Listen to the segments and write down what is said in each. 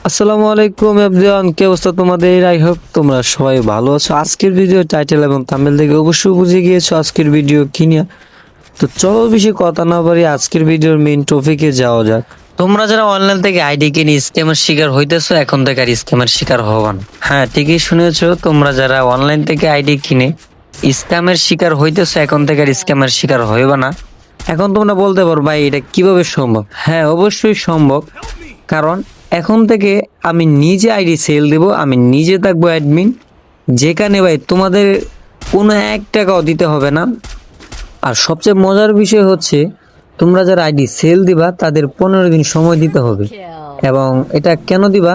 আসসালামু আলাইকুম এভরিওয়ান, কি অবস্থা তোমাদের? আই হোপ তোমরা সবাই ভালো আছো। আজকের ভিডিও টাইটেল এবং থাম্বনেল দেখে অবশ্যই বুঝে গিয়েছো আজকের ভিডিও কি নিয়ে। তো চলো বেশি কথা না বাড়ি আজকের ভিডিওর মেইন টপিকে যাওয়া যাক। তোমরা যারা অনলাইন থেকে আইডি কিনে স্ক্যামের শিকার হইতেছো, এখন থেকে আর স্ক্যামের শিকার হবা না। হ্যাঁ, ঠিকই শুনেছো, তোমরা যারা অনলাইন থেকে আইডি কিনে স্ক্যামের শিকার হইতেছো, এখন থেকে আর স্ক্যামের শিকার হইবা না। এখন তোমরা বলতে পারো ভাই এটা কিভাবে সম্ভব? হ্যাঁ, অবশ্যই সম্ভব। কারণ এখন থেকে আমি নিজে আইডি সেল দেব, আমি নিজে থাকবো অ্যাডমিন, যেখানে ভাই তোমাদের কোনো 1 টাকাও দিতে হবে না। আর সবচেয়ে মজার বিষয় হচ্ছে, তোমরা যারা আইডি সেল দিবা তাদের 15 দিন সময় দিতে হবে। এবং এটা কেন দিবা?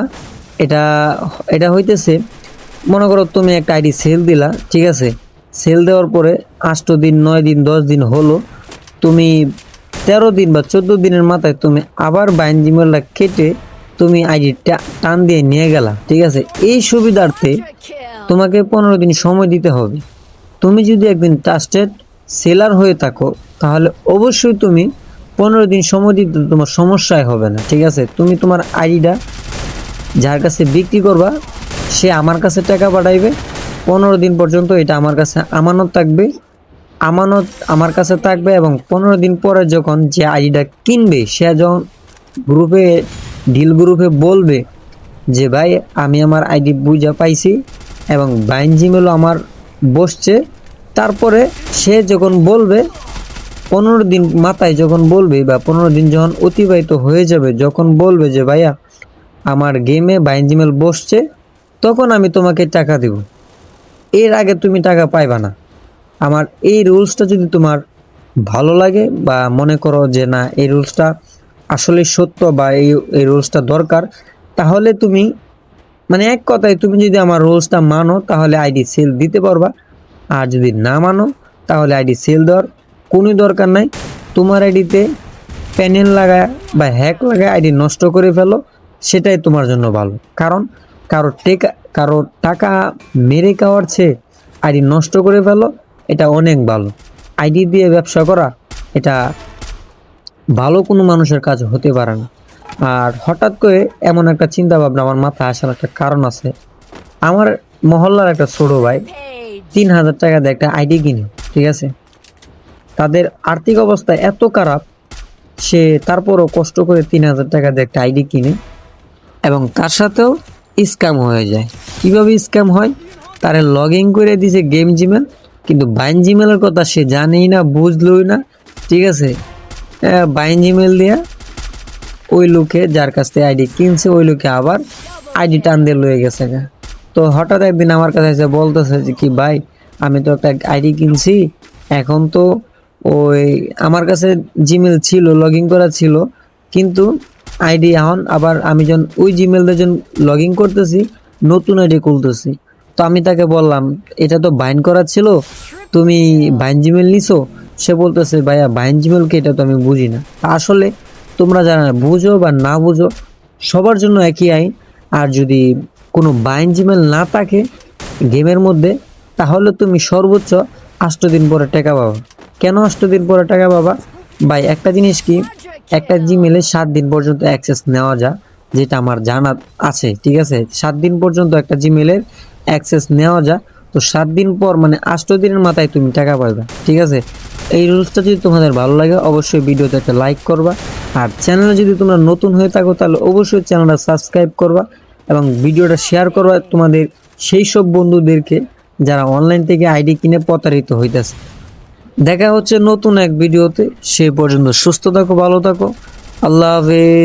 এটা এটা হইতেছে, মনে করো তুমি একটা আইডি সেল দিলা, ঠিক আছে? সেল দেওয়ার পরে 8 দিন, 9 দিন, 10 দিন হলো, তুমি 13 দিন বা 14 দিনের মাথায় তুমি আবার বাইন জিমেলটা কেটে তুমি আইডিটা টান দিয়ে নিয়ে গেলা, ঠিক আছে? এই সুবিধার্থে তোমাকে 15 দিন সময় দিতে হবে। তুমি যদি একদিন ট্রাস্টেড সেলার হয়ে থাকো, তাহলে অবশ্যই তুমি 15 দিন সময় দিতে তোমার সমস্যায় হবে না, ঠিক আছে? তুমি তোমার আইডিটা যার কাছে বিক্রি করবা, সে আমার কাছে টাকা পাঠাইবে। 15 দিন পর্যন্ত এটা আমার কাছে আমানত থাকবে, আমানত আমার কাছে থাকবে। এবং 15 দিন পরে যখন যে আইডিটা কিনবে, সে যখন ডিল গ্রুপে বলবে যে ভাই আমি আমার আইডি বুঝা পাইছি এবং বাইন জিমেলও আমার বসছে, তারপরে সে যখন বলবে 15 দিন মাথায় যখন বলবে বা 15 দিন যখন অতিবাহিত হয়ে যাবে, যখন বলবে যে ভাইয়া আমার গেমে বাইন জিমেল বসছে, তখন আমি তোমাকে টাকা দেব। এর আগে তুমি টাকা পাইবা না। আমার এই রুলসটা যদি তোমার ভালো লাগে বা মনে করো যে না এই রুলসটা আসলে সত্য বা এই রুলসটা দরকার, তাহলে তুমি মানে এক কথায় তুমি যদি আমার রুলসটা মানো, তাহলে আইডি সেল দিতে পারবা। আর যদি না মানো, তাহলে আইডি সেল দেওয়ার কোনো দরকার নাই। তোমার আইডিতে প্যানেল লাগায় বা হ্যাক লাগায় আইডি নষ্ট করে ফেলো, সেটাই তোমার জন্য ভালো। কারণ কারো টাকা মেরে খাওয়ার চেয়ে আইডি নষ্ট করে ফেলো, এটা অনেক ভালো। আইডি দিয়ে ব্যবসা করা এটা ভালো কোনো মানুষের কাজ হতে পারে না। আর হঠাৎ করে এমন একটা চিন্তা ভাবনা আমার মাথায় আসার একটা কারণ আছে। আমার মহল্লার একটা ছোট ভাই 3000 টাকা দিয়ে একটা আইডি কিনে, ঠিক আছে? তাদের আর্থিক অবস্থা এত খারাপ, সে তারপরও কষ্ট করে 3000 টাকা দিয়ে একটা আইডি কিনে এবং তার সাথেও স্ক্যাম হয়ে যায়। কিভাবে স্ক্যাম হয়? তারে লগ ইন করে দিছে গেম জিমেল, কিন্তু বাইন জিমেলের কথা সে জানেই না, বুঝলই না, ঠিক আছে? বাইন জিমেল দিয়া ওই লোকে যার কাছ থেকে আইডি কিনছে, ওই লোকে আবার আইডি টান দিয়ে লয়ে গেছে। তো হঠাৎ একদিন আমার কাছে এসে বলতেছে যে কি ভাই, আমি তো একটা আইডি কিনছি, এখন তো ওই আমার কাছে জিমেল ছিল, লগ ইন করা ছিল, কিন্তু আইডি এখন আবার আমি যখন ওই জিমেল দিয়ে যখন লগ ইন করতেছি, নতুন আইডি খুলতেছি। তো আমি তাকে বললাম এটা তো বাইন করা ছিল, তুমি বাইন জিমেল নিছো? সে বলতেছে ভাইয়া বাইন জিমেলকে এটা তো আমি বুঝি না। আসলে তোমরা যারা বুঝো বা না বুঝো, সবার জন্য একই আইন। আর যদি কোনো বাইন জিমেল না থাকে গেমের মধ্যে, তাহলে তুমি সর্বোচ্চ 8 দিন পরে টাকা পাবা। কেন 8 দিন পরে টাকা পাবা? ভাই একটা জিনিস কি, একটা জিমেলে 7 দিন পর্যন্ত অ্যাক্সেস নেওয়া যায়, যেটা আমার জানা আছে, ঠিক আছে? 7 দিন পর্যন্ত একটা জিমেলের অ্যাক্সেস নেওয়া যায়। তো 7 দিন পর মানে 8 দিনের মাথায় তুমি টাকা পাবে, ঠিক আছে? এই রুলসটা যদি তোমাদের ভালো লাগে, অবশ্যই ভিডিওতে একটা লাইক করবা। আর চ্যানেলে যদি তোমরা নতুন হয়ে থাকো, তাহলে অবশ্যই চ্যানেলটা সাবস্ক্রাইব করবা এবং ভিডিওটা শেয়ার করবা তোমাদের সেই সব বন্ধুদেরকে যারা অনলাইন থেকে আইডি কিনে প্রতারিত হইতেছে। দেখা হচ্ছে নতুন এক ভিডিওতে। সে পর্যন্ত সুস্থ থাকো, ভালো থাকো, আল্লাহ হাফেজ।